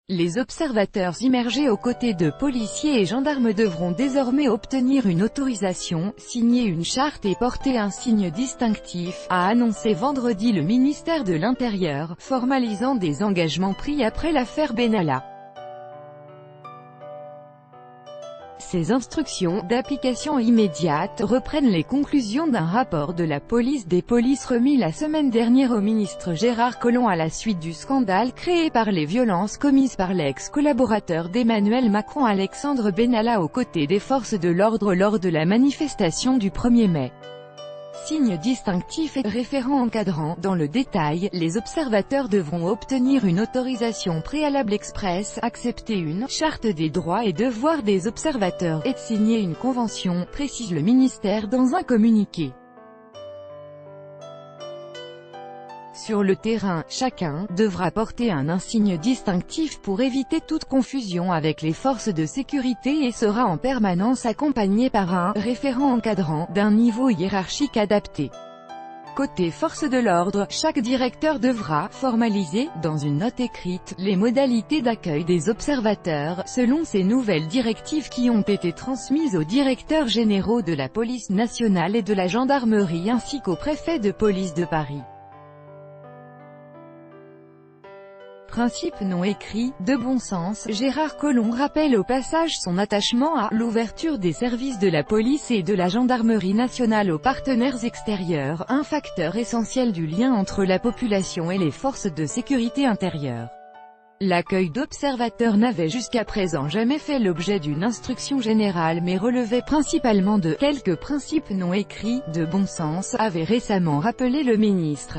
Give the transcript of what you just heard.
Les observateurs immergés aux côtés de policiers et gendarmes devront désormais obtenir une autorisation, signer une charte et porter un signe distinctif, a annoncé vendredi le ministère de l'Intérieur, formalisant des engagements pris après l'affaire Benalla. Ces instructions, d'application immédiate, reprennent les conclusions d'un rapport de la police des polices remis la semaine dernière au ministre Gérard Collomb à la suite du scandale créé par les violences commises par l'ex-collaborateur d'Emmanuel Macron Alexandre Benalla aux côtés des forces de l'ordre lors de la manifestation du 1er mai. Signe distinctif et référent encadrant. Dans le détail, les observateurs devront obtenir une autorisation préalable express, accepter une charte des droits et devoirs des observateurs, et signer une convention, précise le ministère dans un communiqué. Sur le terrain, chacun devra porter un insigne distinctif pour éviter toute confusion avec les forces de sécurité et sera en permanence accompagné par un référent encadrant d'un niveau hiérarchique adapté. Côté forces de l'ordre, chaque directeur devra formaliser, dans une note écrite, les modalités d'accueil des observateurs, selon ces nouvelles directives qui ont été transmises aux directeurs généraux de la police nationale et de la gendarmerie ainsi qu'au préfet de police de Paris. Principe non écrit, de bon sens, Gérard Collomb rappelle au passage son attachement à l'ouverture des services de la police et de la gendarmerie nationale aux partenaires extérieurs, un facteur essentiel du lien entre la population et les forces de sécurité intérieure. L'accueil d'observateurs n'avait jusqu'à présent jamais fait l'objet d'une instruction générale mais relevait principalement de quelques principes non écrits, de bon sens, avait récemment rappelé le ministre.